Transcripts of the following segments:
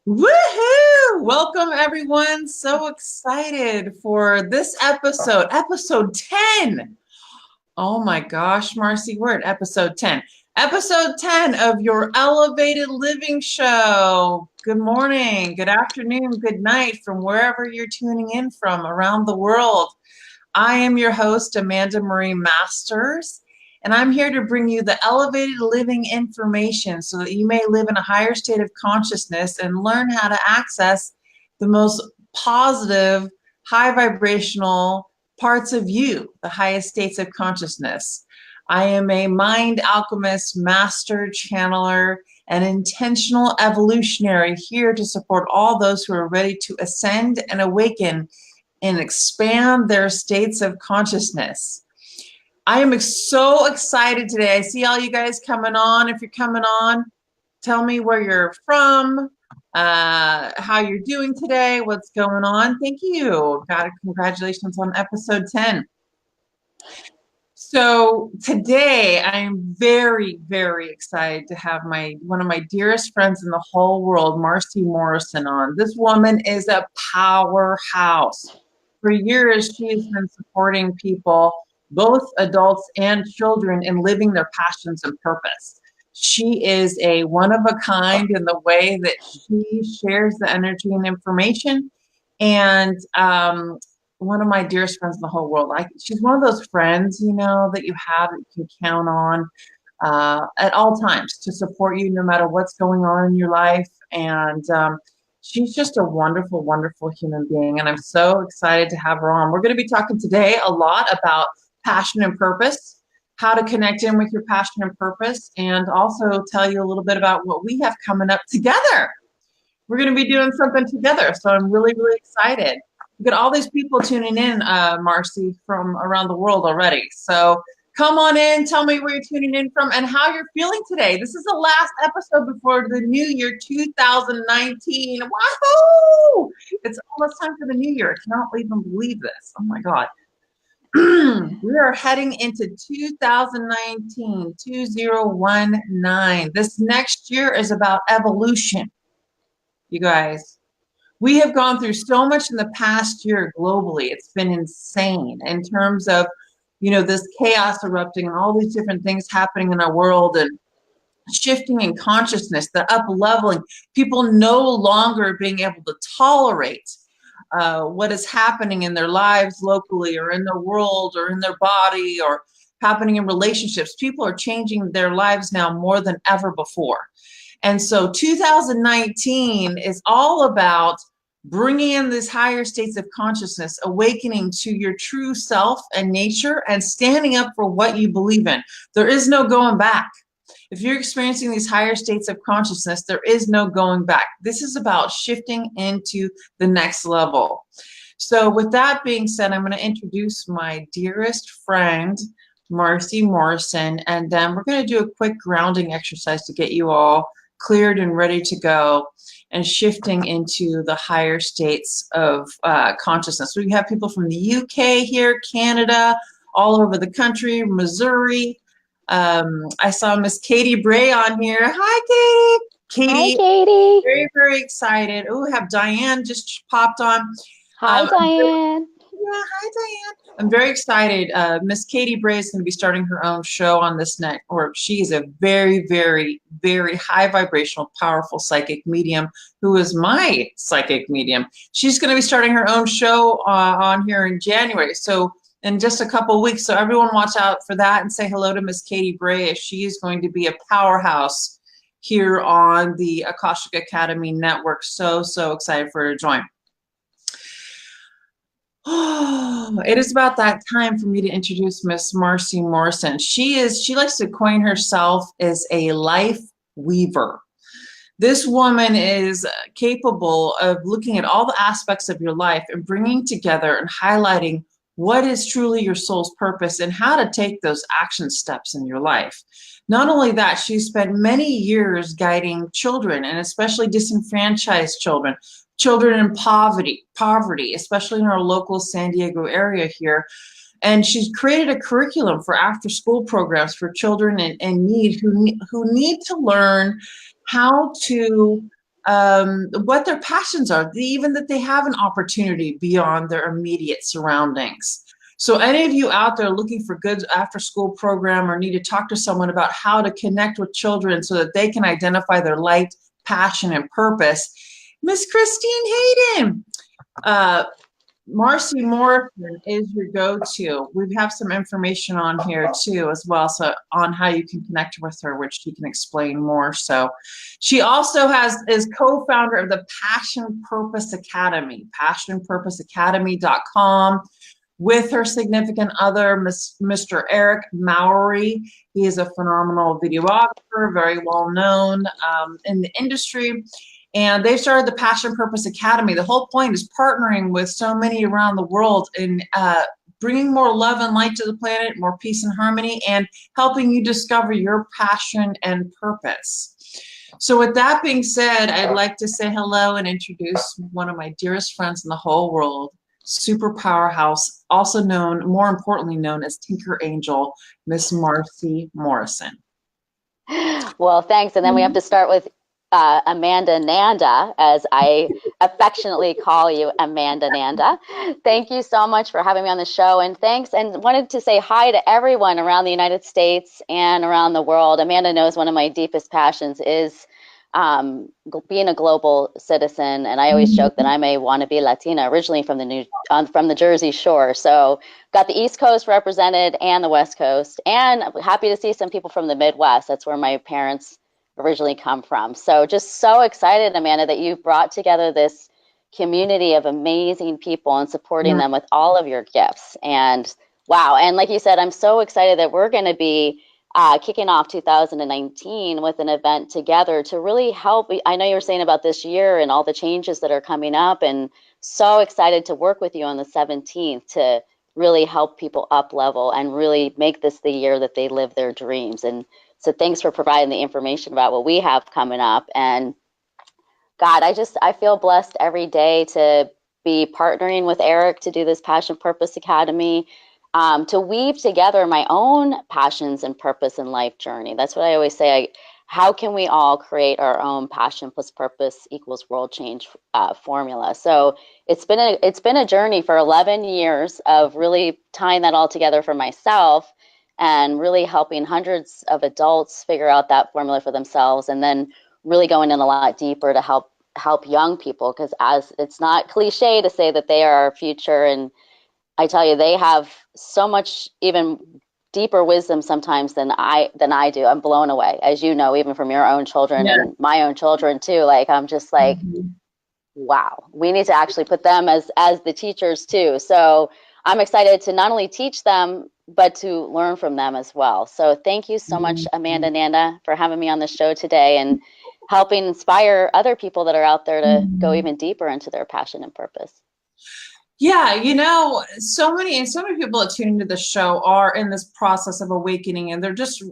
Woohoo! Welcome, everyone. So excited for this episode, episode 10. Oh my gosh, Marcy, we're at episode 10. Episode 10 of your Elevated Living Show. Good morning, good afternoon, good night from wherever you're tuning in from around the world. I am your host, Amanda Marie Masters, and I'm here to bring you the elevated living information so that you may live in a higher state of consciousness and learn how to access the most positive, high vibrational parts of you, the highest states of consciousness. I am a mind alchemist, master channeler, and intentional evolutionary here to support all those who are ready to ascend and awaken and expand their states of consciousness. I am so excited today. I see all you guys coming on. If you're coming on, tell me where you're from, how you're doing today, what's going on. Thank you. Congratulations on episode 10. So today I am very, very excited to have one of my dearest friends in the whole world, Marcy Morrison, on. This woman is a powerhouse. For years, she has been supporting people, both adults and children, in living their passions and purpose. She is a one of a kind in the way that she shares the energy and information. And one of my dearest friends in the whole world. She's one of those friends, that you have that you can count on at all times to support you no matter what's going on in your life. And she's just a wonderful, wonderful human being. And I'm so excited to have her on. We're going to be talking today a lot about passion and purpose, how to connect in with your passion and purpose, and also tell you a little bit about what we have coming up together. We're going to be doing something together. So I'm really, really excited. We've got all these people tuning in, Marcy, from around the world already. So come on in, tell me where you're tuning in from and how you're feeling today. This is the last episode before the new year, 2019. Wahoo! It's almost time for the new year. I cannot even believe this. Oh my God. We are heading into 2019, 2019. This next year is about evolution, you guys. We have gone through so much in the past year globally. It's been insane in terms of, this chaos erupting and all these different things happening in our world and shifting in consciousness, the up leveling, people no longer being able to tolerate what is happening in their lives locally or in their world or in their body or happening in relationships. People are changing their lives now more than ever before. And so 2019 is all about bringing in these higher states of consciousness, awakening to your true self and nature, and standing up for what you believe in. There is no going back. If you're experiencing these higher states of consciousness, there is no going back. This is about shifting into the next level. So with that being said, I'm going to introduce my dearest friend, Marcy Morrison, and then we're going to do a quick grounding exercise to get you all cleared and ready to go and shifting into the higher states of consciousness. We have people from the UK here, Canada, all over the country, Missouri. I saw Miss Katie Bray on here. Hi, Katie. Hi, Katie. Very, very excited. Oh, we have Diane just popped on. Hi, Diane. Hi, Diane. I'm very excited. Miss Katie Bray is going to be starting her own show on this network. She is a very, very, very high vibrational, powerful psychic medium who is my psychic medium. She's going to be starting her own show on here in January. So in just a couple of weeks. So everyone watch out for that and say hello to Miss Katie Bray, as she is going to be a powerhouse here on the Akashic Academy Network. So, so excited for her to join. Oh, it is about that time for me to introduce Miss Marcy Morrison. She likes to coin herself as a life weaver. This woman is capable of looking at all the aspects of your life and bringing together and highlighting what is truly your soul's purpose and how to take those action steps in your life. Not only that, she spent many years guiding children, and especially disenfranchised children in poverty, especially in our local San Diego area here. And she's created a curriculum for after-school programs for children in need who need to learn how to what their passions are, even that they have an opportunity beyond their immediate surroundings. So any of you out there looking for good after school program or need to talk to someone about how to connect with children so that they can identify their light, passion, and purpose, Miss Christine Hayden, uh, Marcy Morrison is your go-to. We have some information on here too as well, so on how you can connect with her, which she can explain more. So she also is co-founder of the Passion Purpose Academy, passionpurposeacademy.com, with her significant other, Mr. Eric Mowrey. He is a phenomenal videographer, very well known in the industry. And they've started the Passion Purpose Academy. The whole point is partnering with so many around the world in bringing more love and light to the planet, more peace and harmony, and helping you discover your passion and purpose. So with that being said, I'd like to say hello and introduce one of my dearest friends in the whole world, super powerhouse, also known, more importantly known as Tinker Angel, Miss Marcy Morrison. Well, thanks. And then we have to start with Amanda Nanda, as I affectionately call you, Amanda Nanda. Thank you so much for having me on the show, and thanks. And wanted to say hi to everyone around the United States and around the world. Amanda knows one of my deepest passions is being a global citizen, and I always joke that I'm a wannabe Latina, originally from the Jersey Shore. So got the East Coast represented and the West Coast, and I'm happy to see some people from the Midwest. That's where my parents originally come from. So just so excited, Amanda, that you've brought together this community of amazing people and supporting them with all of your gifts. And wow. And like you said, I'm so excited that we're going to be kicking off 2019 with an event together to really help. I know you were saying about this year and all the changes that are coming up, and so excited to work with you on the 17th to really help people up level and really make this the year that they live their dreams. And so thanks for providing the information about what we have coming up. And God, I feel blessed every day to be partnering with Eric to do this Passion Purpose Academy, to weave together my own passions and purpose and life journey. That's what I always say. How can we all create our own passion plus purpose equals world change formula? So it's been a journey for 11 years of really tying that all together for myself, and really helping hundreds of adults figure out that formula for themselves, and then really going in a lot deeper to help young people, because as it's not cliche to say that they are our future, and I tell you, they have so much even deeper wisdom sometimes than I do. I'm blown away, as you know, even from your own children and my own children too. Like, I'm just like, wow, we need to actually put them as the teachers too. So I'm excited to not only teach them, but to learn from them as well. So thank you so much, Amanda Nanda, for having me on the show today and helping inspire other people that are out there to go even deeper into their passion and purpose. Yeah, so many people that tune into the show are in this process of awakening, and they're just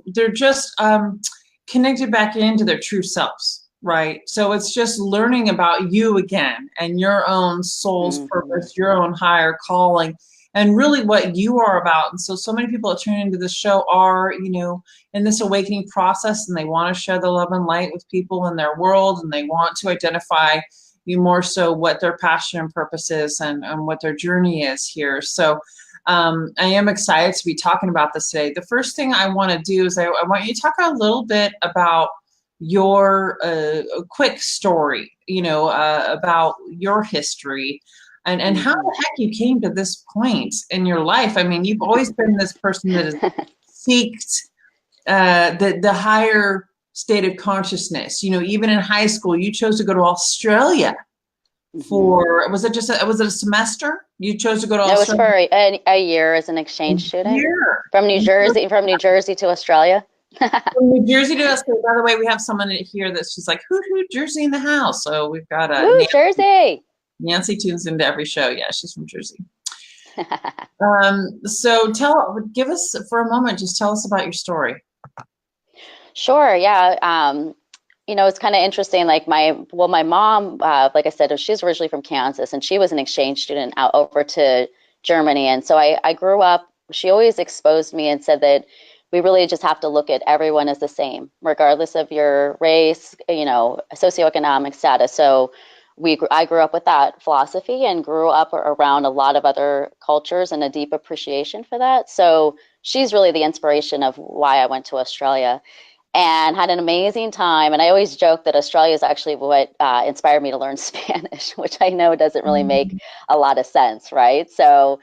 connected back into their true selves, right? So it's just learning about you again and your own soul's purpose, your own higher calling, and really what you are about. And so many people that tune into the show are, in this awakening process, and they want to share the love and light with people in their world, and they want to identify more so what their passion and purpose is, and what their journey is here. So I am excited to be talking about this today. The first thing I want to do is I want you to talk a little bit about your quick story, about your history, and how the heck you came to this point in your life. I mean, you've always been this person that has seeked the higher state of consciousness. Even in high school, you chose to go to Australia for, was it a semester? You chose to go to Australia? It was for a year as an exchange student from New Jersey to Australia. From New Jersey to Australia. By the way, we have someone here that's just like, hoot, Jersey in the house. So we've got a Jersey. Nancy tunes into every show. Yeah, she's from Jersey. So give us for a moment, just tell us about your story. Sure. Yeah. It's kind of interesting. Like my mom, like I said, she's originally from Kansas, and she was an exchange student out over to Germany. And so I grew up, she always exposed me and said that we really just have to look at everyone as the same, regardless of your race, socioeconomic status. So I grew up with that philosophy and grew up around a lot of other cultures and a deep appreciation for that. So she's really the inspiration of why I went to Australia and had an amazing time. And I always joke that Australia is actually what inspired me to learn Spanish, which I know doesn't really make a lot of sense, right? So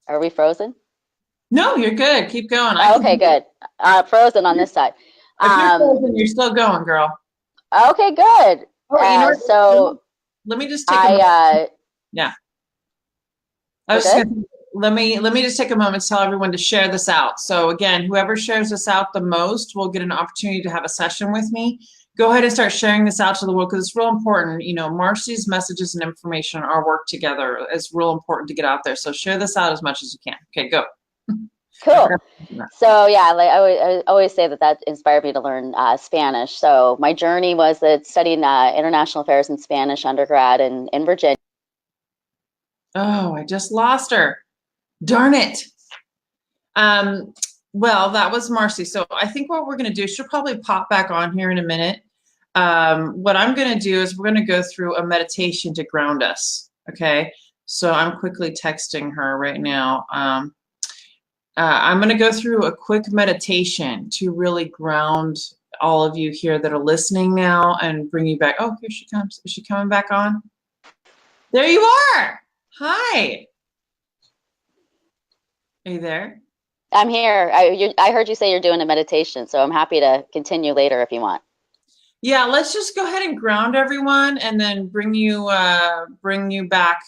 are we frozen? No, you're good. Keep going. I Oh, can. okay, good. Frozen on this side. If you're Um, frozen, you're still going, girl. okay, good. Oh, you know what? So Let me just take a moment. I, Yeah. I we're was just good? gonna, let me just take a moment to tell everyone to share this out. So again, whoever shares this out the most will get an opportunity to have a session with me. Go ahead and start sharing this out to the world because it's real important. Marcy's messages and information, our work together is real important to get out there. So share this out as much as you can. Okay, go. I Cool. forgot to do that. So yeah, like I always say that inspired me to learn Spanish. So my journey was that studying international affairs and Spanish undergrad in Virginia. Oh, I just lost her. Darn it. Um, well, that was Marcy. So I think what we're going to do, she'll probably pop back on here in a minute. What I'm going to do is we're going to go through a meditation to ground us. Okay. So I'm quickly texting her right now. I'm going to go through a quick meditation to really ground all of you here that are listening now and bring you back. Oh, here she comes. Is she coming back on? There you are. Hi. Are you there? I'm here. I heard you say you're doing a meditation, so I'm happy to continue later if you want. Yeah, let's just go ahead and ground everyone and then bring you back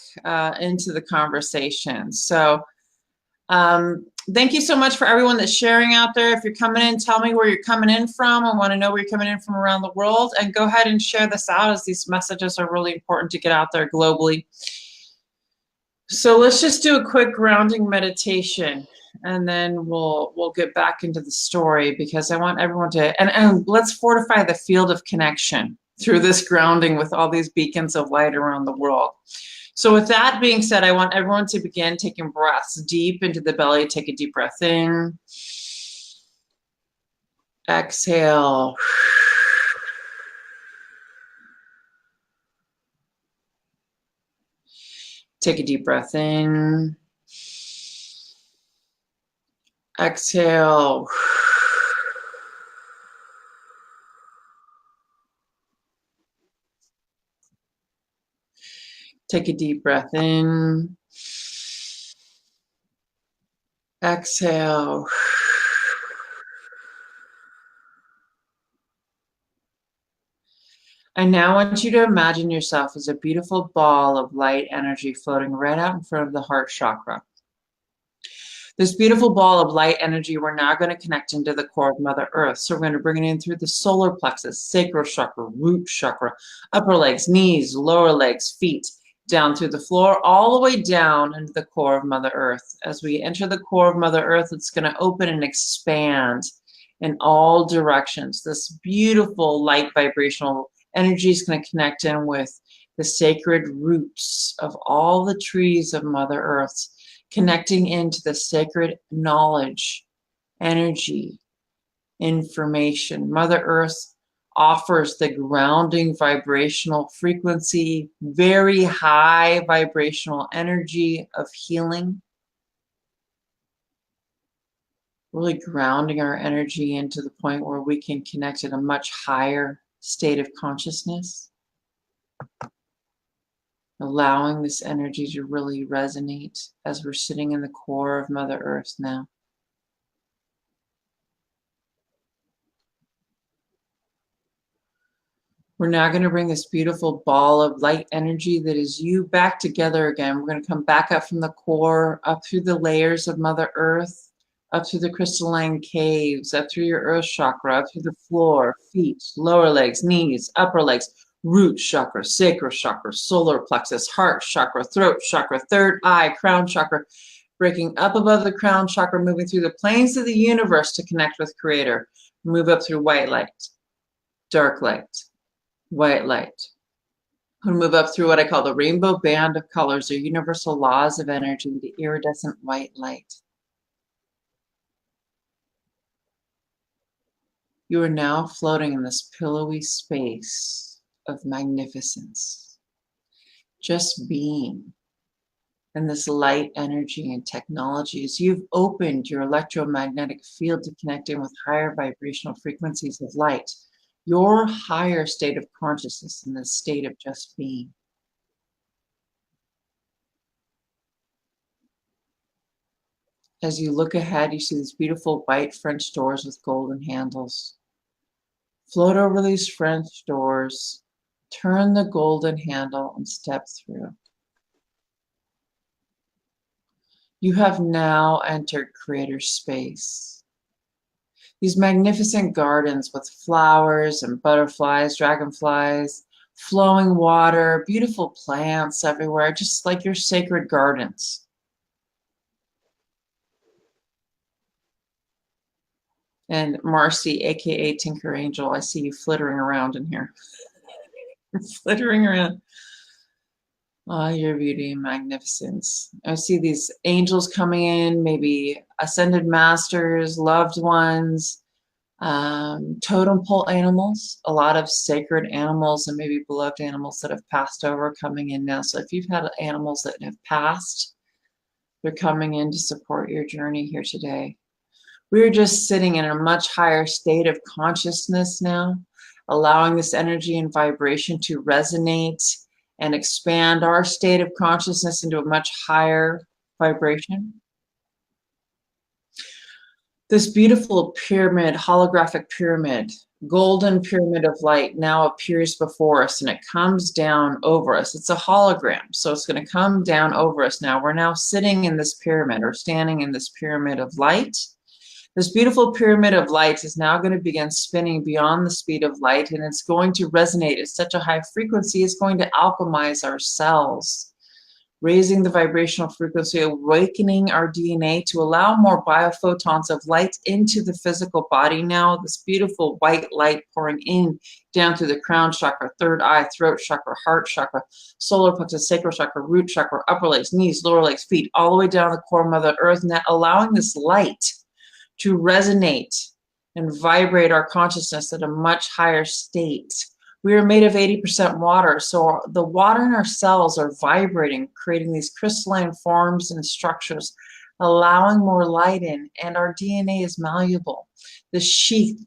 into the conversation. So thank you so much for everyone that's sharing out there. If you're coming in, tell me where you're coming in from. I want to know where you're coming in from around the world, and go ahead and share this out as these messages are really important to get out there globally. So let's just do a quick grounding meditation, and then we'll get back into the story because I want everyone to, and let's fortify the field of connection through this grounding with all these beacons of light around the world. So with that being said, I want everyone to begin taking breaths deep into the belly. Take a deep breath in. Exhale. Take a deep breath in. Exhale. Take a deep breath in. Exhale. And now I want you to imagine yourself as a beautiful ball of light energy floating right out in front of the heart chakra. This beautiful ball of light energy, we're now going to connect into the core of Mother Earth. So we're going to bring it in through the solar plexus, sacral chakra, root chakra, upper legs, knees, lower legs, feet, down through the floor, all the way down into the core of Mother Earth. As we enter the core of Mother Earth, it's going to open and expand in all directions. This beautiful light vibrational energy is going to connect in with the sacred roots of all the trees of Mother Earth, connecting into the sacred knowledge, energy, information. Mother Earth offers the grounding vibrational frequency, very high vibrational energy of healing. Really grounding our energy into the point where we can connect at a much higher state of consciousness. Allowing this energy to really resonate as we're sitting in the core of Mother Earth now. We're now going to bring this beautiful ball of light energy that is you back together again. We're going to come back up from the core, up through the layers of Mother Earth, up through the crystalline caves, up through your earth chakra, up through the floor, feet, lower legs, knees, upper legs, root chakra, sacral chakra, solar plexus, heart chakra, throat chakra, third eye, crown chakra, breaking up above the crown chakra, moving through the planes of the universe to connect with Creator. Move up through white light, dark light, white light. We'll move up through what I call the rainbow band of colors, or universal laws of energy, the iridescent white light. You are now floating in this pillowy space of magnificence, just being. And this light energy and technology, as you've opened your electromagnetic field to connect in with higher vibrational frequencies of light, your higher state of consciousness in this state of just being. As you look ahead, you see these beautiful white French doors with golden handles. Float over these French doors, turn the golden handle, and step through. You have now entered creator space. These magnificent gardens with flowers and butterflies, dragonflies, flowing water, beautiful plants everywhere, just like your sacred gardens. And Marcy, aka Tinker Angel, I see you flittering around in here. Flittering around. Ah, your beauty and magnificence. I see these angels coming in, maybe ascended masters, loved ones, totem pole animals, a lot of sacred animals and maybe beloved animals that have passed over coming in now. So if you've had animals that have passed, they're coming in to support your journey here today. We're just sitting in a much higher state of consciousness now, allowing this energy and vibration to resonate and expand our state of consciousness into a much higher vibration. This beautiful pyramid, holographic pyramid, golden pyramid of light now appears before us, and it comes down over us. It's a hologram, so it's going to come down over us now. We're now sitting in this pyramid or standing in this pyramid of light. This beautiful pyramid of light is now going to begin spinning beyond the speed of light, and it's going to resonate at such a high frequency, it's going to alchemize our cells, raising the vibrational frequency, awakening our DNA to allow more biophotons of light into the physical body now. This beautiful white light pouring in down through the crown chakra, third eye, throat chakra, heart chakra, solar plexus, sacral chakra, root chakra, upper legs, knees, lower legs, feet, all the way down the core of Mother Earth, now allowing this light to resonate and vibrate our consciousness at a much higher state. We are made of 80% water, so the water in our cells are vibrating, creating these crystalline forms and structures, allowing more light in, and our DNA is malleable. The sheath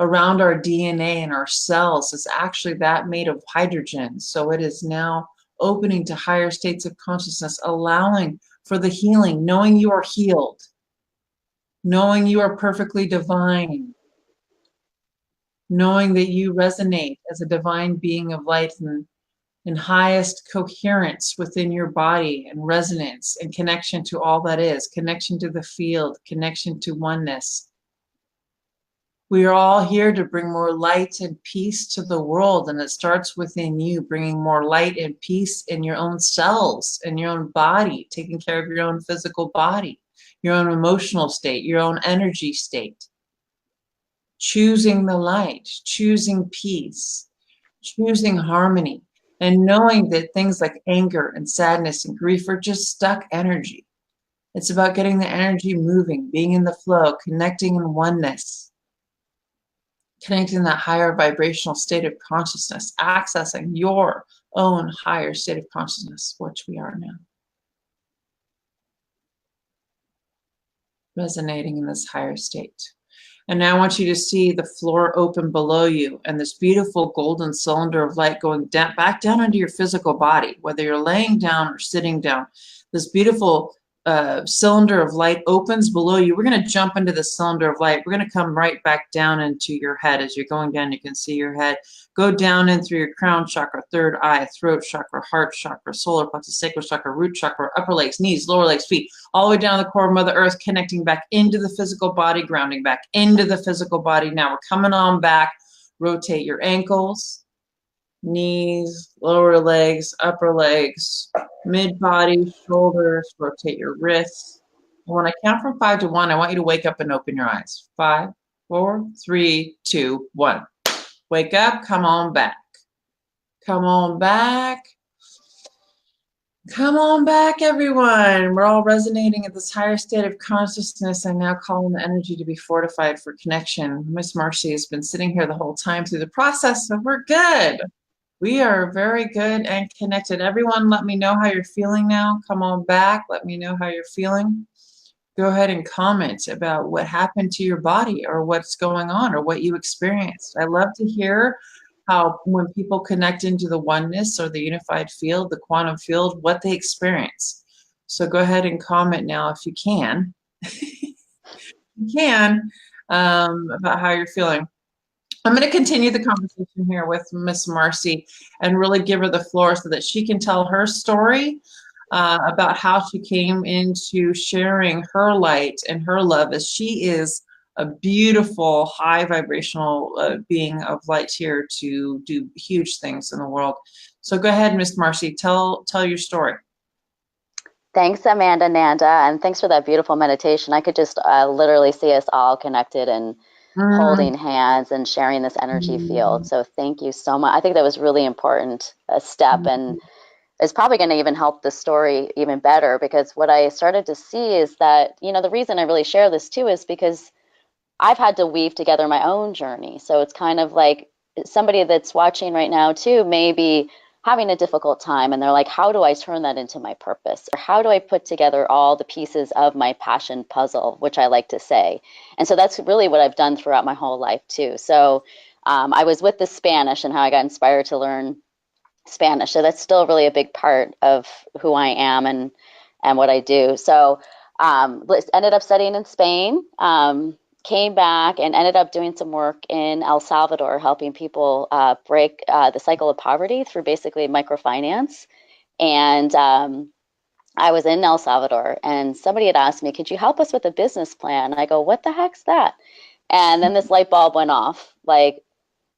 around our DNA and our cells is actually that made of hydrogen, so it is now opening to higher states of consciousness, allowing for the healing, knowing you are healed, knowing you are perfectly divine, knowing that you resonate as a divine being of light and in highest coherence within your body and resonance and connection to all that is, connection to the field, connection to oneness. We are all here to bring more light and peace to the world, and it starts within you, bringing more light and peace in your own cells, in your own body, taking care of your own physical body, your own emotional state, your own energy state. Choosing the light, choosing peace, choosing harmony, and knowing that things like anger and sadness and grief are just stuck energy. It's about getting the energy moving, being in the flow, connecting in oneness, connecting in that higher vibrational state of consciousness, accessing your own higher state of consciousness, which we are now. Resonating in this higher state. And now I want you to see the floor open below you and this beautiful golden cylinder of light going down, back down into your physical body, whether you're laying down or sitting down. This beautiful cylinder of light opens below you. We're going to jump into the cylinder of light. We're going to come right back down into your head. As you're going down, you can see your head. Go down in through your crown chakra, third eye, throat chakra, heart chakra, solar plexus, sacral chakra, root chakra, upper legs, knees, lower legs, feet, all the way down the core of Mother Earth, connecting back into the physical body, grounding back into the physical body. Now we're coming on back. Rotate your ankles, knees, lower legs, upper legs, mid body, shoulders, rotate your wrists. And when I count from 5 to 1, I want you to wake up and open your eyes. 5, 4, 3, 2, 1. Wake up, come on back. Come on back. Come on back, everyone. We're all resonating at this higher state of consciousness. I now call on the energy to be fortified for connection. Miss Marcy has been sitting here the whole time through the process, so we're good. We are very good and connected. Everyone, let me know how you're feeling now. Come on back. Let me know how you're feeling. Go ahead and comment about what happened to your body or what's going on or what you experienced. I love to hear how when people connect into the oneness or the unified field, the quantum field, what they experience. So go ahead and comment now if you can. You can about how you're feeling. I'm going to continue the conversation here with Miss Marcy and really give her the floor so that she can tell her story about how she came into sharing her light and her love, as she is a beautiful, high vibrational being of light here to do huge things in the world. So go ahead, Miss Marcy, tell your story. Thanks, Amanda Nanda, and thanks for that beautiful meditation. I could just literally see us all connected and Mm. holding hands and sharing this energy field. So thank you so much. I think that was really important, a step, and it's probably going to even help the story even better, because what I started to see is that, the reason I really share this too is because I've had to weave together my own journey. So it's kind of like somebody that's watching right now too may be having a difficult time, and they're like, how do I turn that into my purpose? Or how do I put together all the pieces of my passion puzzle, which I like to say. And so that's really what I've done throughout my whole life too. So I was with the Spanish and how I got inspired to learn Spanish. So that's still really a big part of who I am and what I do. So ended up studying in Spain, came back and ended up doing some work in El Salvador, helping people break the cycle of poverty through basically microfinance. And I was in El Salvador, and somebody had asked me, could you help us with a business plan? And I go, what the heck's that? And then this light bulb went off, like,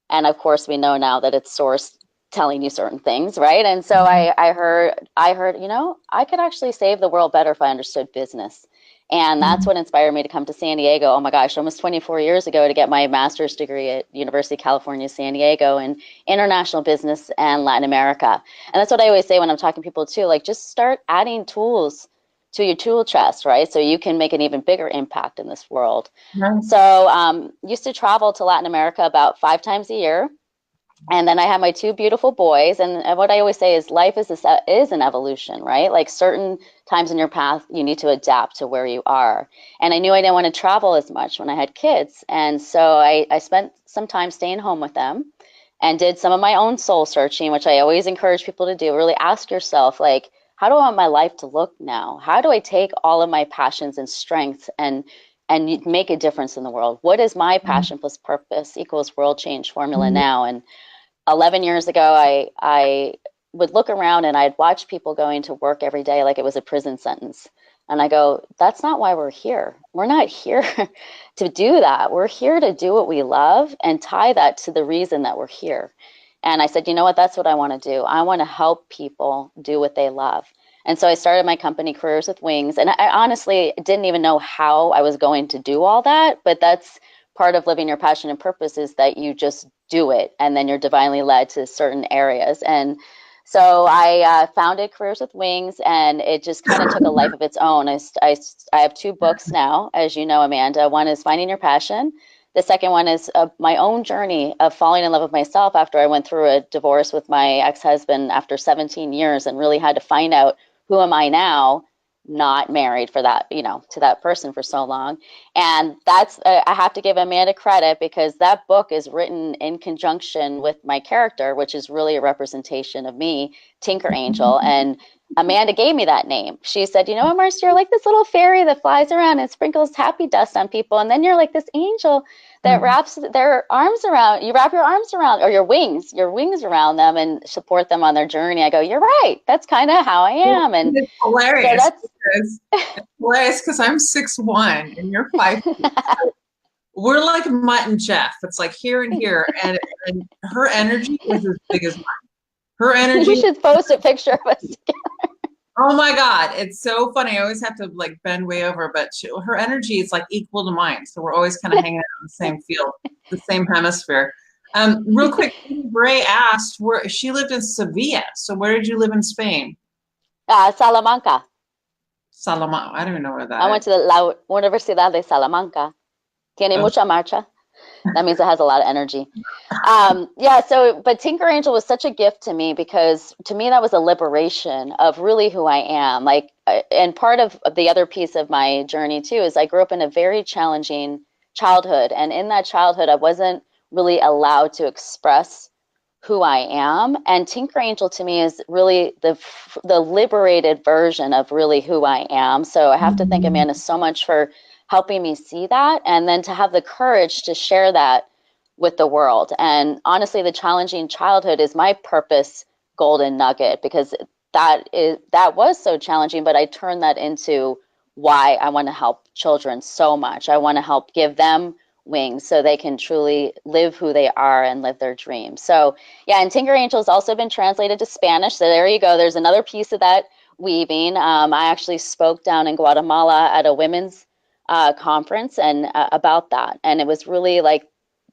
and of course we know now that it's source telling you certain things, right? And so I heard, I could actually save the world better if I understood business. And that's what inspired me to come to San Diego. Oh my gosh, almost 24 years ago, to get my master's degree at University of California, San Diego, in international business and Latin America. And that's what I always say when I'm talking to people too, like, just start adding tools to your tool chest, right? So you can make an even bigger impact in this world. Nice. So used to travel to Latin America about 5 times a year. And then I have my two beautiful boys. And what I always say is life is an evolution, right? Like, certain times in your path, you need to adapt to where you are. And I knew I didn't want to travel as much when I had kids. And so I spent some time staying home with them and did some of my own soul searching, which I always encourage people to do. Really ask yourself, like, how do I want my life to look now? How do I take all of my passions and strengths and make a difference in the world? What is my passion plus purpose equals world change formula now? And 11 years ago, I would look around and I'd watch people going to work every day like it was a prison sentence. And I go, that's not why we're here. We're not here to do that. We're here to do what we love and tie that to the reason that we're here. And I said, you know what? That's what I want to do. I want to help people do what they love. And so I started my company, Careers with Wings. And I honestly didn't even know how I was going to do all that. But that's part of living your passion and purpose, is that you just do it. And then you're divinely led to certain areas. And so I founded Careers with Wings, and it just kind of took a life of its own. I have two books now, as you know, Amanda. One is Finding Your Passion. The second one is my own journey of falling in love with myself after I went through a divorce with my ex-husband after 17 years and really had to find out, who am I now, not married for that, to that person for so long. And that's, I have to give Amanda credit, because that book is written in conjunction with my character, which is really a representation of me, Tinker Angel. And Amanda gave me that name. She said, you know what, Marcy, you're like this little fairy that flies around and sprinkles happy dust on people. And then you're like this angel that wraps their arms around, you wrap your arms around, or your wings around them and support them on their journey. I go, you're right. That's kind of how I am. And it's hilarious. So that's it's hilarious because I'm 6'1" and you're 5'2". We're like Mutt and Jeff. It's like here and here, and her energy is as big as mine. Her energy. You should post a picture of us together. Oh my God, it's so funny. I always have to like bend way over, but her energy is like equal to mine. So we're always kind of hanging out in the same field, the same hemisphere. Real quick, Ray asked where she lived in Sevilla. So where did you live in Spain? Salamanca. Salamanca. I don't even know where I that went is. to the La Universidad de Salamanca. Tiene Oh, mucha marcha. That means it has a lot of energy. Yeah, so, but Tinker Angel was such a gift to me because to me that was a liberation of really who I am. Like, and part of the other piece of my journey too is I grew up in a very challenging childhood. And in that childhood, I wasn't really allowed to express who I am. And Tinker Angel to me is really the liberated version of really who I am. So I have to thank mhm. Amanda so much for helping me see that and then to have the courage to share that with the world. And honestly, the challenging childhood is my purpose golden nugget because that was so challenging, but I turned that into why I want to help children so much. I want to help give them wings so they can truly live who they are and live their dreams. So yeah, and Tinker Angel has also been translated to Spanish. So there you go. There's another piece of that weaving. I actually spoke down in Guatemala at a women's conference and about that, and it was really like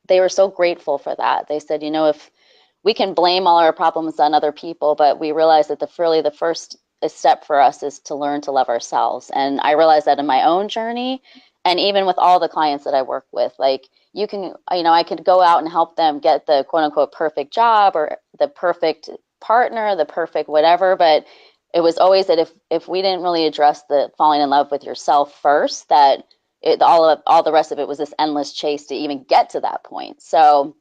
they were so grateful for that. They said, you know, if we can blame all our problems on other people, but we realize that the first step for us is to learn to love ourselves. And I realized that in my own journey, and even with all the clients that I work with, like you can, you know, I could go out and help them get the quote unquote perfect job or the perfect partner, the perfect whatever, but it was always that if we didn't really address the falling in love with yourself first, that all the rest of it was this endless chase to even get to that point. So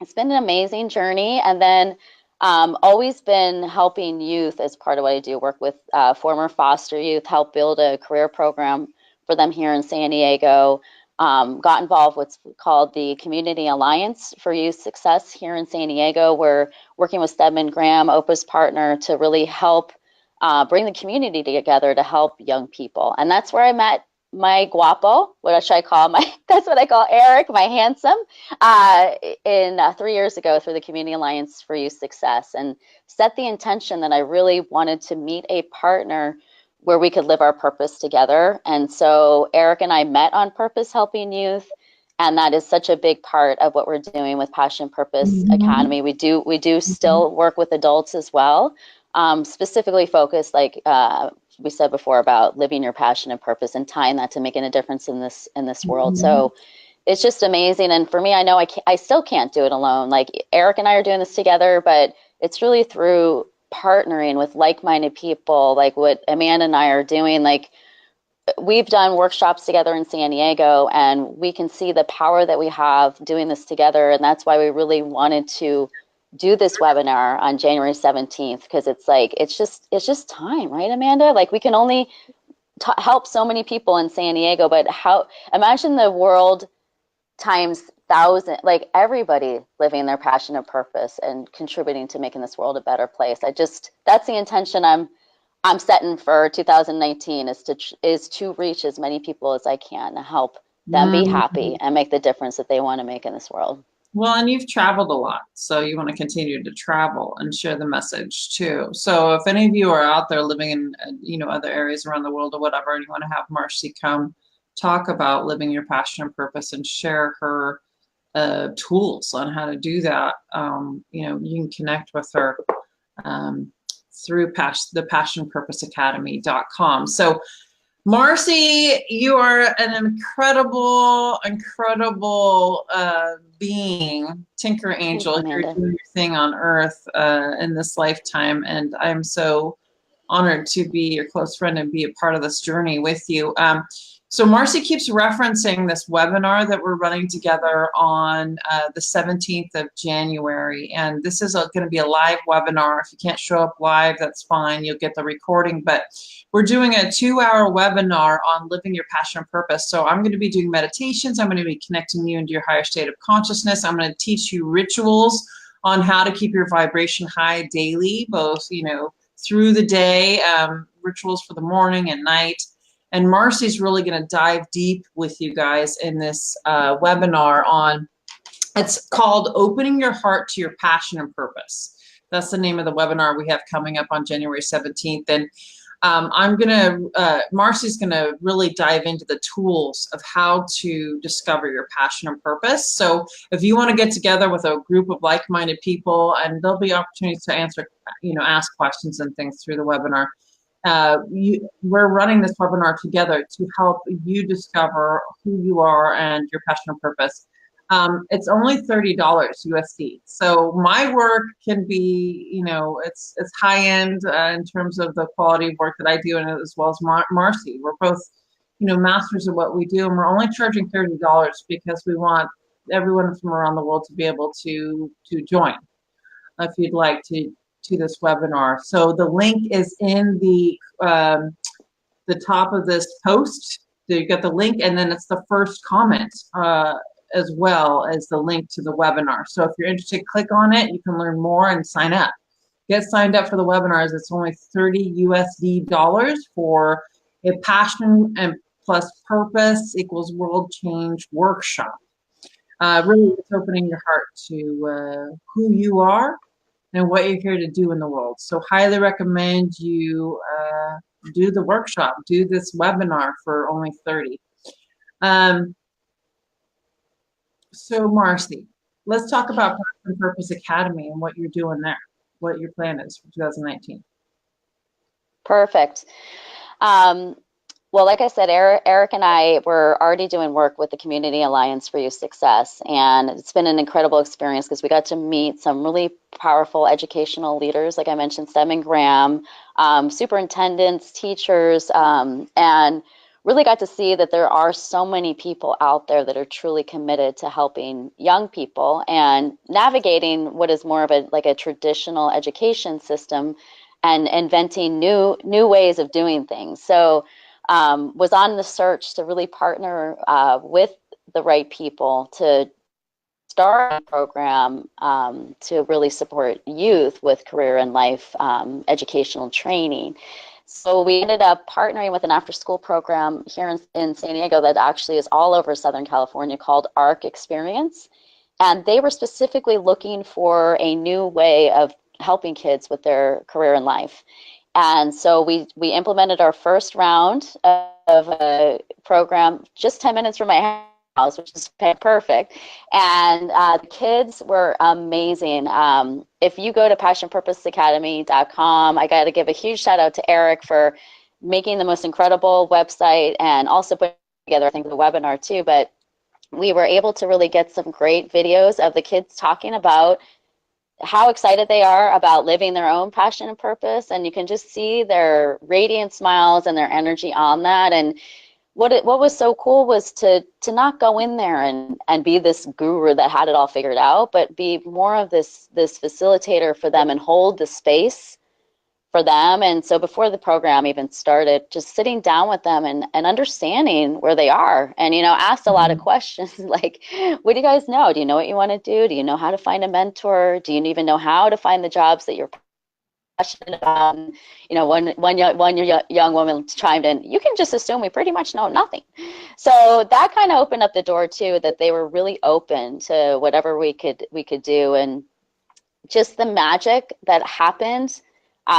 it's been an amazing journey. And then always been helping youth as part of what I do, work with former foster youth, help build a career program for them here in San Diego. Got involved with what's called the Community Alliance for Youth Success here in San Diego. We're working with Stedman Graham, Oprah's partner, to really help bring the community together to help young people. And that's where I met my guapo, what should I call my, that's what I call Eric, my handsome, in 3 years ago through the Community Alliance for Youth Success, and set the intention that I really wanted to meet a partner where we could live our purpose together. And so Eric and I met on purpose helping youth. And that is such a big part of what we're doing with Passion Purpose Mhm. Academy. We do still work with adults as well, specifically focused, like we said before, about living your passion and purpose and tying that to making a difference in this world. Mhm. So it's just amazing. And for me, I know I still can't do it alone. Like Eric and I are doing this together, but it's really through partnering with like-minded people, like what Amanda and I are doing. Like we've done workshops together in San Diego, and we can see the power that we have doing this together. And that's why we really wanted to do this webinar on January 17th, because it's like it's just time, right, Amanda? Like we can only help so many people in San Diego, but how imagine the world times thousand, like everybody living their passion and purpose and contributing to making this world a better place. That's the intention I'm setting for 2019, is to reach as many people as I can to help them be Mhm. happy and make the difference that they want to make in this world. Well, and you've traveled a lot, so you want to continue to travel and share the message too. So if any of you are out there living in, other areas around the world or whatever, and you want to have Marcy come talk about living your passion and purpose and share her tools on how to do that, you can connect with her um, through the passionpurposeacademy.com. So Marcy, you are an incredible, incredible being, Tinker Thanks, Angel. You're Amanda. doing your thing on Earth in this lifetime, and I'm so honored to be your close friend and be a part of this journey with you. So Marcy keeps referencing this webinar that we're running together on the 17th of January. And this is going to be a live webinar. If you can't show up live, that's fine. You'll get the recording. But we're doing a 2-hour webinar on living your passion and purpose. So I'm going to be doing meditations. I'm going to be connecting you into your higher state of consciousness. I'm going to teach you rituals on how to keep your vibration high daily, both, through the day, rituals for the morning and night. And Marcy's really going to dive deep with you guys in this webinar on, it's called Opening Your Heart to Your Passion and Purpose. That's the name of the webinar we have coming up on January 17th. And Marcy's going to really dive into the tools of how to discover your passion and purpose. So if you want to get together with a group of like-minded people, and there'll be opportunities to ask questions and things through the webinar. we're running this webinar together to help you discover who you are and your passion and purpose. It's only $30 USD. So my work can be, it's high end in terms of the quality of work that I do, and as well as Marcy. We're both, masters of what we do, and we're only charging $30 because we want everyone from around the world to be able to join if you'd like to this webinar. So the link is in the top of this post. So you got the link, and then it's the first comment as well as the link to the webinar. So if you're interested, click on it. You can learn more and sign up. Get signed up for the webinars. It's only $30 for a passion and plus purpose equals world change workshop. Really, it's opening your heart to who you are and what you're here to do in the world. So highly recommend you do the workshop, do this webinar for only $30. So Marcy, let's talk about Passion and Purpose Academy and what you're doing there, what your plan is for 2019. Perfect. Well, like I said, Eric and I were already doing work with the Community Alliance for Youth Success, and it's been an incredible experience because we got to meet some really powerful educational leaders, like I mentioned, Stem and Graham, superintendents, teachers, and really got to see that there are so many people out there that are truly committed to helping young people and navigating what is more of a traditional education system and inventing new ways of doing things. So was on the search to really partner with the right people to start a program to really support youth with career and life educational training. So we ended up partnering with an after-school program here in San Diego that actually is all over Southern California called ARC Experience. And they were specifically looking for a new way of helping kids with their career and life. And so we implemented our first round of a program just 10 minutes from my house, which is perfect. And the kids were amazing. If you go to passionpurposeacademy.com, I got to give a huge shout out to Eric for making the most incredible website and also putting together, I think, the webinar too. But we were able to really get some great videos of the kids talking about how excited they are about living their own passion and purpose. And you can just see their radiant smiles and their energy on that. And what was so cool was to not go in there and be this guru that had it all figured out, but be more of this facilitator for them and hold the space for them. And so before the program even started, just sitting down with them and understanding where they are and, asked a lot of questions like, what do you guys know? Do you know what you want to do? Do you know how to find a mentor? Do you even know how to find the jobs that you're passionate about? And, one young woman chimed in, you can just assume we pretty much know nothing. So that kind of opened up the door too, that they were really open to whatever we could do. And just the magic that happened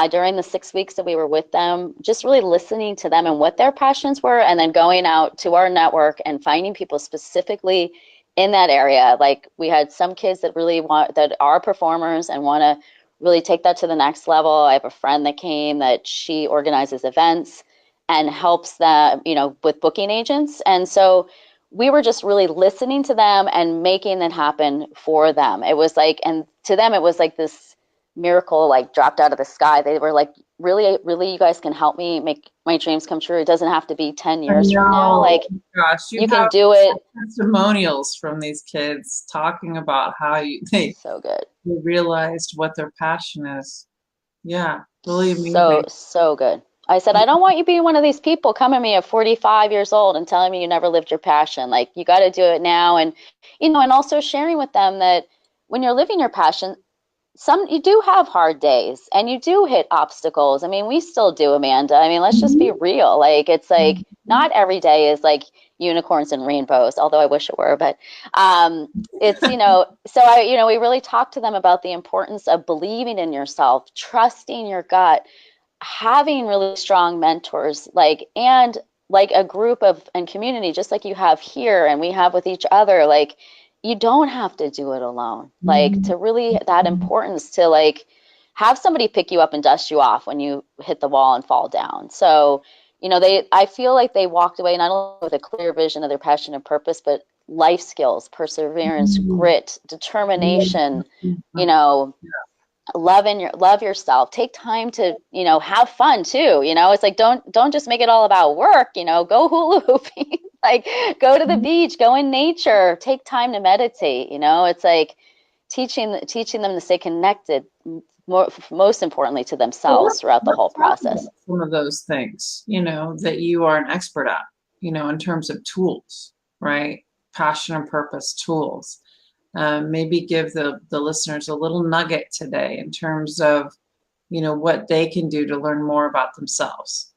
during the 6 weeks that we were with them, just really listening to them and what their passions were, and then going out to our network and finding people specifically in that area. Like we had some kids that are performers and want to really take that to the next level. I have a friend that came that she organizes events and helps them, with booking agents. And so we were just really listening to them and making that happen for them. It was like, and to them, it was like this miracle like dropped out of the sky. They were like, really, you guys can help me make my dreams come true. It doesn't have to be 10 years from now. Like, gosh, you can do it. Testimonials from these kids talking about how they realized what their passion is. Yeah, really amazing. So good. I said, I don't want you being one of these people coming to me at 45 years old and telling me you never lived your passion. Like, you got to do it now. And, and also sharing with them that when you're living your passion, you do have hard days and you do hit obstacles. I mean, we still do, Amanda. I mean, let's just be real. Like, it's like not every day is like unicorns and rainbows, although I wish it were, but it's, so we really talked to them about the importance of believing in yourself, trusting your gut, having really strong mentors, and a group and community, just like you have here and we have with each other. Like, you don't have to do it alone. Like, to really that importance to have somebody pick you up and dust you off when you hit the wall and fall down. So, I feel like they walked away not only with a clear vision of their passion and purpose, but life skills, perseverance, Mm. grit, determination, you Mhm. know, love yourself. Take time to, have fun too. It's like don't just make it all about work, go hula hooping, like go to the beach, go in nature, take time to meditate, it's like teaching them to stay connected, most importantly to So themselves throughout the let's whole talk process. about some of those things, that you are an expert at, in terms of tools, right? Passion and purpose tools. Maybe give the listeners a little nugget today in terms of, what they can do to learn more about themselves.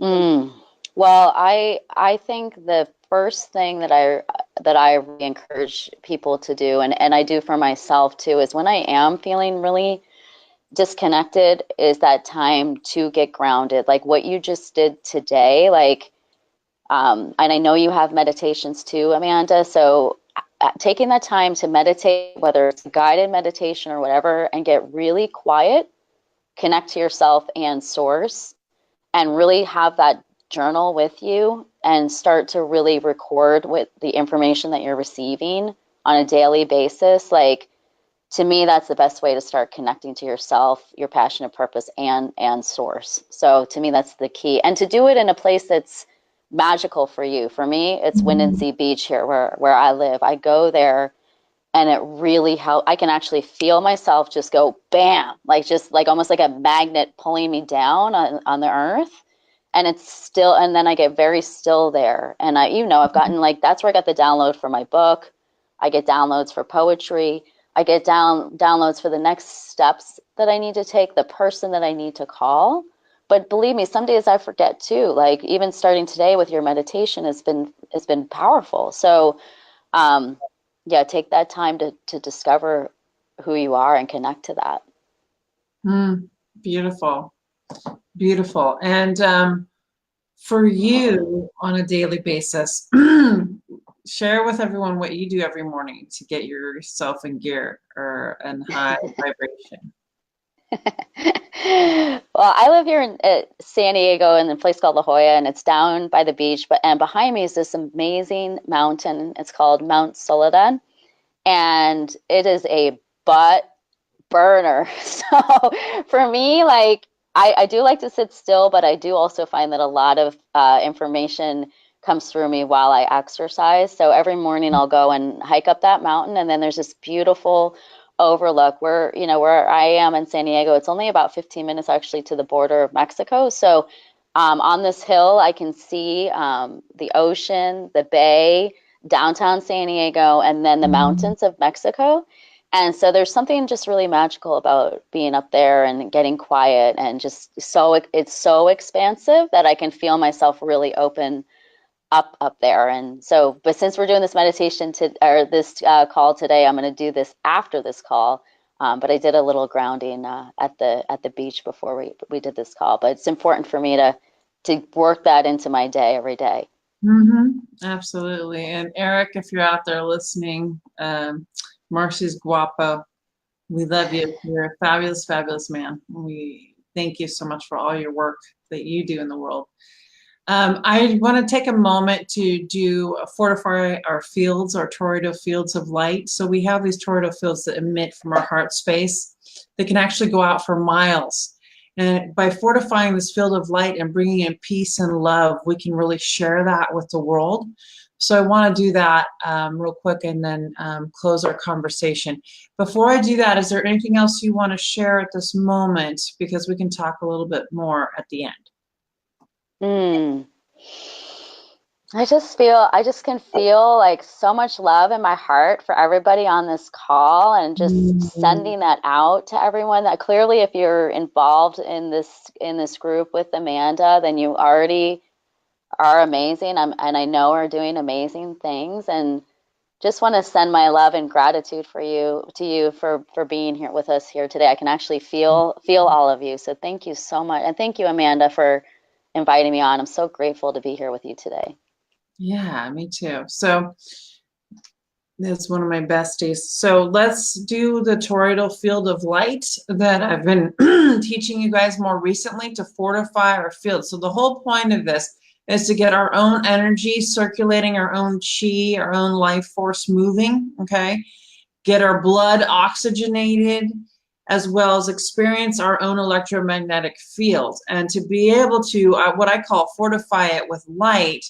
Mm. Well, I think the first thing that I really encourage people to do, and I do for myself too, is when I am feeling really disconnected, is that time to get grounded. Like what you just did today, like, and I know you have meditations too, Amanda. So taking that time to meditate, whether it's a guided meditation or whatever, and get really quiet, connect to yourself and source, and really have that journal with you and start to really record with the information that you're receiving on a daily basis. Like, to me, that's the best way to start connecting to yourself, your passion and purpose, and source. So to me, that's the key. And to do it in a place that's magical for you. For me, it's Mhm. Windansea Beach here where I live. I go there and it really helps. I can actually feel myself just go bam, like just like almost like a magnet pulling me down on the earth. And it's still, and then I get very still there. And I've gotten like, that's where I got the download for my book. I get downloads for poetry. I get downloads for the next steps that I need to take, the person that I need to call. But believe me, some days I forget too. Like even starting today with your meditation has been powerful. So um, yeah, take that time to discover who you are and connect to that. Mm, beautiful, beautiful. And for you on a daily basis, share with everyone what you do every morning to get yourself in gear or in high vibration. Well, I live here in San Diego in a place called La Jolla, and it's down by the beach. And behind me is this amazing mountain. It's called Mount Soledad, and it is a butt burner. So for me, like I do like to sit still, but I do also find that a lot of information comes through me while I exercise. So every morning I'll go and hike up that mountain, and then there's this beautiful overlook where I am in San Diego. It's only about 15 minutes actually to the border of Mexico. So on this hill, I can see the ocean, the bay, downtown San Diego, and then the mountains of Mexico. And so there's something just really magical about being up there and getting quiet and just it's so expansive that I can feel myself really open up there. And so, but since we're doing this meditation or this call today, I'm going to do this after this call. But I did a little grounding at the beach before we did this call. But it's important for me to work that into my day every day. Absolutely. And Eric, if you're out there listening, Marcy's guapo. We love you. You're a fabulous, fabulous man. We thank you so much for all your work that you do in the world. I want to take a moment to fortify our fields, our tornado fields of light. So we have these tornado fields that emit from our heart space that can actually go out for miles. And by fortifying this field of light and bringing in peace and love, we can really share that with the world. So I want to do that real quick and then close our conversation. Before I do that, is there anything else you want to share at this moment? Because we can talk a little bit more at the end. Mm. I just can feel like so much love in my heart for everybody on this call and just Mm. sending that out to everyone that clearly if you're involved in this group with Amanda, then you already are amazing and I know are doing amazing things and just want to send my love and gratitude to you for being here with us here today. I can actually feel all of you. So thank you so much. And thank you, Amanda, for inviting me on. I'm so grateful to be here with you today. Yeah, me too. So It's one of my best days. So let's do the toroidal field of light that I've been teaching you guys more recently to fortify our field. So the whole point of this is to get our own energy circulating, our own chi, our own life force moving, okay? Get our blood oxygenated, as well as experience our own electromagnetic field. And to be able to, what I call fortify it with light,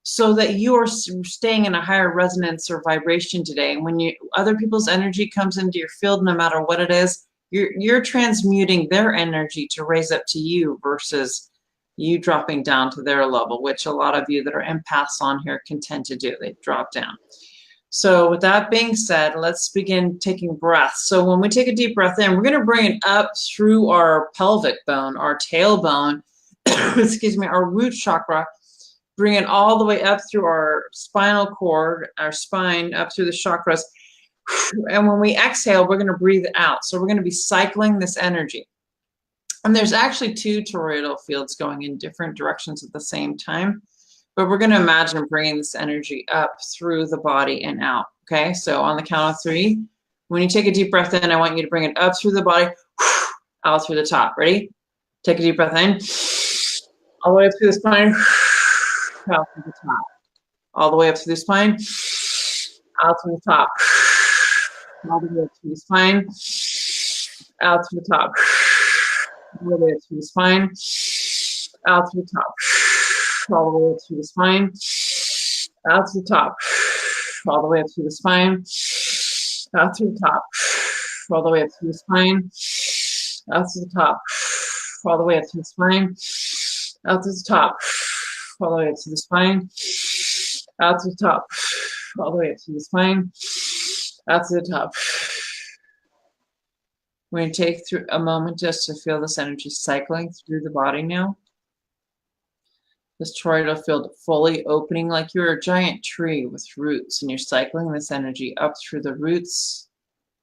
so that you are staying in a higher resonance or vibration today. And when other people's energy comes into your field, no matter what it is, you're transmuting their energy to raise up to you versus you dropping down to their level, which a lot of you that are empaths on here can tend to do. They drop down. So with that being said, let's begin taking breaths. So when we take a deep breath in, we're going to bring it up through our pelvic bone, our tailbone, excuse me, our root chakra. Bring it all the way up through our spinal cord, our spine, up through the chakras. And when we exhale, we're going to breathe out. So we're going to be cycling this energy. And there's actually two toroidal fields going in different directions at the same time. But we're going to imagine bringing this energy up through the body and out. Okay, so on the count of 3, when you take a deep breath in, I want you to bring it up through the body, out through the top. Ready? Take a deep breath in, all the way up through the spine, out through the top. All the way up through the spine, out through the top. All the way up through the spine, out through the top. All the way up through the spine, out through the top. All the way up through the spine, out to the top, all the way up through the spine, out to the top, all the way up through the spine, out to the top, all the way up through the spine, out to the top, all the way up through the spine, out to the top, all the way up through the spine, out to the top. We're going to take through a moment just to feel this energy cycling through the body now. This toroidal field fully opening like you're a giant tree with roots, and you're cycling this energy up through the roots,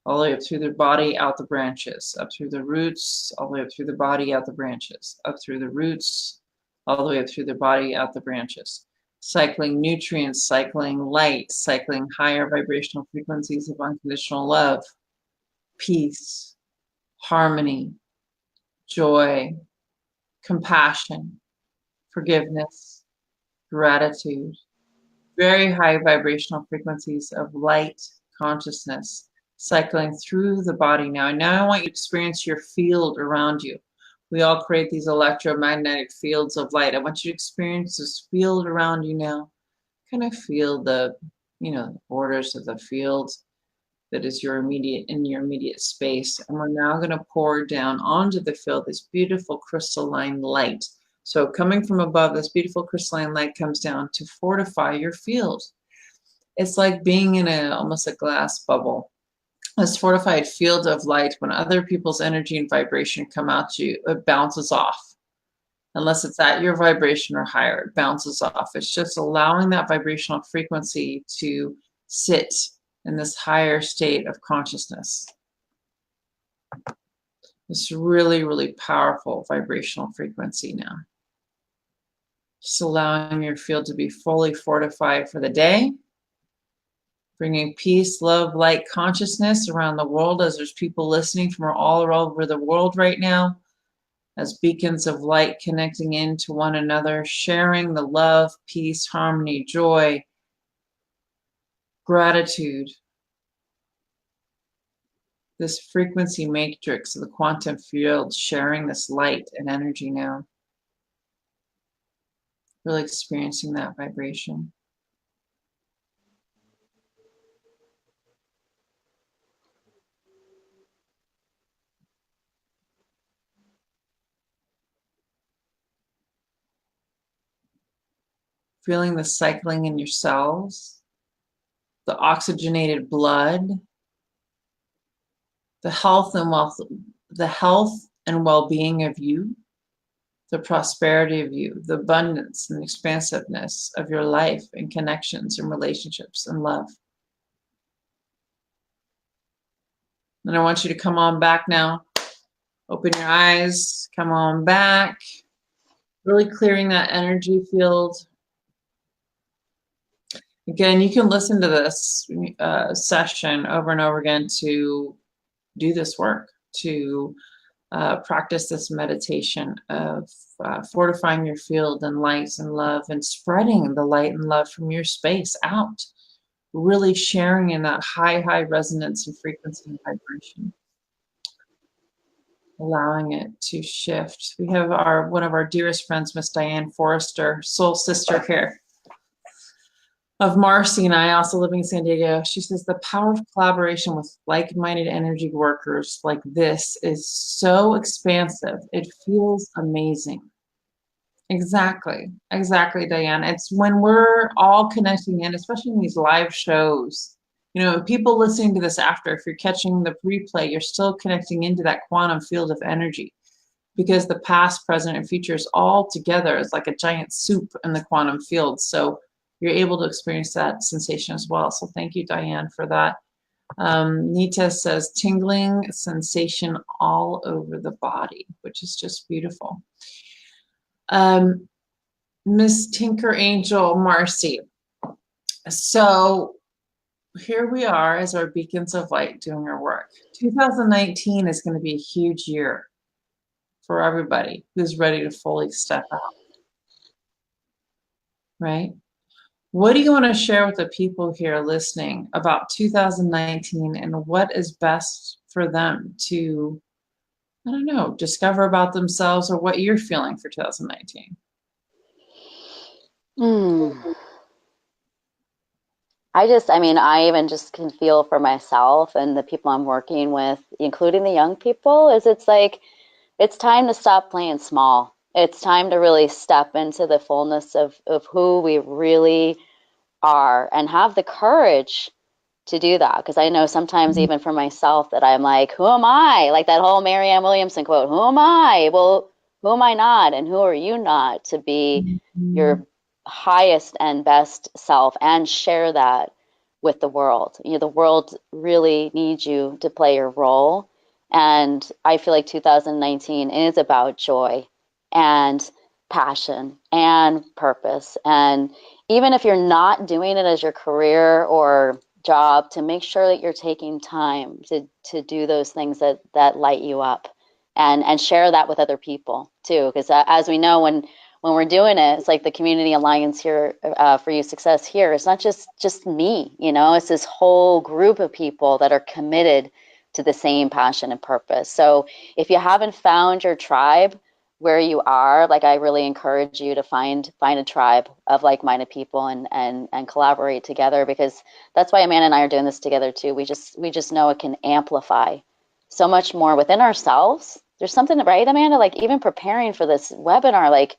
all the way up through the body, out the branches, up through the roots, all the way up through the body, out the branches, up through the roots, all the way up through the body, out the branches. Cycling nutrients, cycling light, cycling higher vibrational frequencies of unconditional love, peace, harmony, joy, compassion, forgiveness, gratitude, very high vibrational frequencies of light consciousness cycling through the body now. And now I want you to experience your field around you. We all create these electromagnetic fields of light. I want you to experience this field around you now. Kind of feel the, borders of the field that is in your immediate space. And we're now going to pour down onto the field this beautiful crystalline light. So coming from above, this beautiful crystalline light comes down to fortify your field. It's like being in almost a glass bubble. This fortified field of light, when other people's energy and vibration come out to you, it bounces off. Unless it's at your vibration or higher, it bounces off. It's just allowing that vibrational frequency to sit in this higher state of consciousness. This really, really powerful vibrational frequency now. Just allowing your field to be fully fortified for the day. Bringing peace, love, light, consciousness around the world as there's people listening from all over the world right now. As beacons of light connecting into one another, sharing the love, peace, harmony, joy, gratitude. This frequency matrix of the quantum field sharing this light and energy now. Really experiencing that vibration. Feeling the cycling in your cells, the oxygenated blood, the health and well-being of you, the prosperity of you, the abundance and expansiveness of your life and connections and relationships and love. And I want you to come on back now. Open your eyes, come on back. Really clearing that energy field. Again, you can listen to this session over and over again to do this work, to practice this meditation of fortifying your field and light and love and spreading the light and love from your space out, really sharing in that high, high resonance and frequency and vibration, allowing it to shift. We have one of our dearest friends, Miss Diane Forrester, soul sister here of Marcy and I, also living in San Diego. She says the power of collaboration with like-minded energy workers like this is so expansive. It feels amazing. Exactly, Diane. It's when we're all connecting in, especially in these live shows. You know, people listening to this after, if you're catching the replay, you're still connecting into that quantum field of energy, because the past, present, and future is all together. It's like a giant soup in the quantum field. So you're able to experience that sensation as well. So thank you, Diane, for that. Nita says tingling sensation all over the body, which is just beautiful. Miss Tinker Angel Marcy. So here we are as our beacons of light doing our work. 2019 is going to be a huge year for everybody who's ready to fully step out. Right? What do you want to share with the people here listening about 2019 and what is best for them to, I don't know, discover about themselves, or what you're feeling for 2019? I even just can feel for myself and the people I'm working with, including the young people, it's like, it's time to stop playing small. It's time to really step into the fullness of who we really are and have the courage to do that. Because I know sometimes even for myself that I'm like, who am I? Like that whole Marianne Williamson quote, who am I? Well, who am I not? And who are you not to be your highest and best self and share that with the world? You know, the world really needs you to play your role. And I feel like 2019 is about joy and passion and purpose. And even if you're not doing it as your career or job, to make sure that you're taking time to do those things that light you up, and share that with other people too. Because as we know, when we're doing it, it's like the Community Alliance here for You Success here. It's not just me, you know, it's this whole group of people that are committed to the same passion and purpose. So if you haven't found your tribe where you are, like, I really encourage you to find a tribe of like-minded people and collaborate together, because that's why Amanda and I are doing this together too. We just know it can amplify so much more within ourselves. There's something, right, Amanda? Like, even preparing for this webinar, like,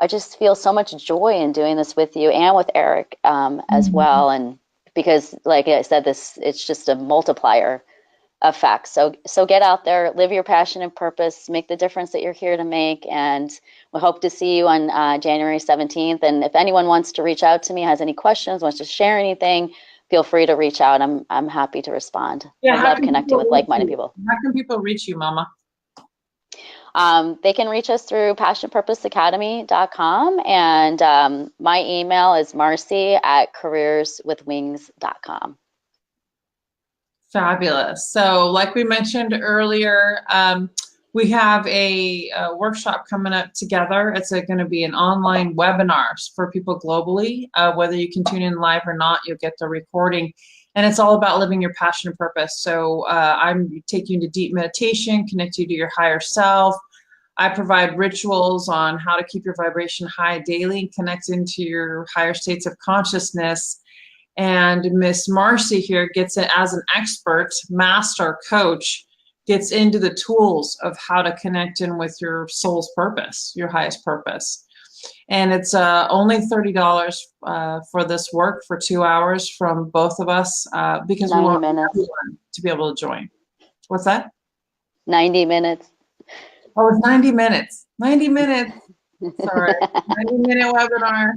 I just feel so much joy in doing this with you and with Eric as well. And because, like I said, it's just a multiplier effect. So get out there, live your passion and purpose, make the difference that you're here to make. And we hope to see you on January 17th. And if anyone wants to reach out to me, has any questions, wants to share anything, feel free to reach out. I'm happy to respond. Yeah, I love connecting with like-minded people. How can people reach you, Mama? They can reach us through passionpurposeacademy.com, and my email is marcy@careerswithwings.com. Fabulous. So like we mentioned earlier, we have a workshop coming up together. It's going to be an online webinar for people globally. Whether you can tune in live or not, you'll get the recording. And it's all about living your passion and purpose. So I'm taking you into deep meditation, connect you to your higher self. I provide rituals on how to keep your vibration high daily, connect into your higher states of consciousness. And Miss Marcy here gets it as an expert, master coach, gets into the tools of how to connect in with your soul's purpose, your highest purpose. And it's only $30 for this work for 2 hours from both of us, because we want everyone to be able to join. What's that? 90 minutes. Oh, it's 90 minutes. 90 minutes. Sorry. 90-minute webinar.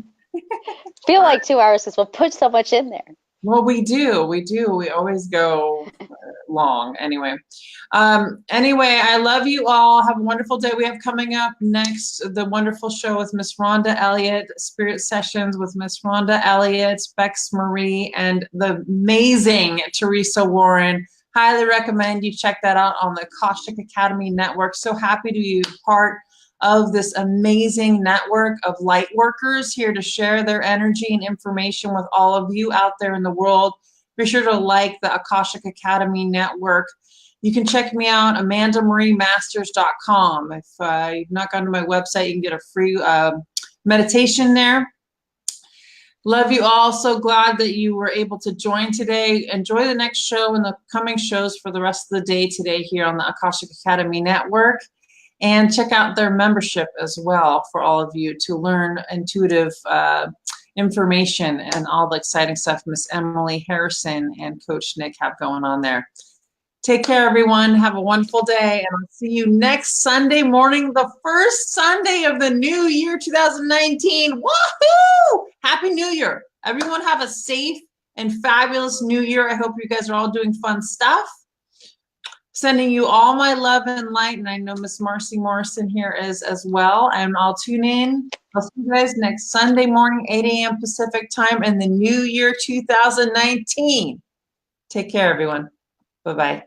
Feel like 2 hours because we'll put so much in there. Well, we do. We do. We always go long anyway. Anyway, I love you all. Have a wonderful day. We have coming up next the wonderful show with Miss Rhonda Elliott, Spirit Sessions with Miss Rhonda Elliott, Bex Marie, and the amazing Teresa Warren. Highly recommend you check that out on the Akashic Academy Network. So happy to be part of this amazing network of light workers here to share their energy and information with all of you out there in the world. Be sure to like the Akashic Academy Network. You can check me out, AmandaMarieMasters.com. If you've not gone to my website, you can get a free meditation there. Love you all. So glad that you were able to join today. Enjoy the next show and the coming shows for the rest of the day today here on the Akashic Academy Network. And check out their membership as well for all of you to learn intuitive information and all the exciting stuff Miss Emily Harrison and Coach Nick have going on there. Take care, everyone. Have a wonderful day, and I'll see you next Sunday morning, the first Sunday of the new year, 2019. Woohoo! Happy New Year. Everyone have a safe and fabulous new year. I hope you guys are all doing fun stuff. Sending you all my love and light, and I know Miss Marcy Morrison here is as well, and I'll tune in. I'll see you guys next Sunday morning, 8 a.m. Pacific time in the new year, 2019. Take care, everyone. Bye-bye.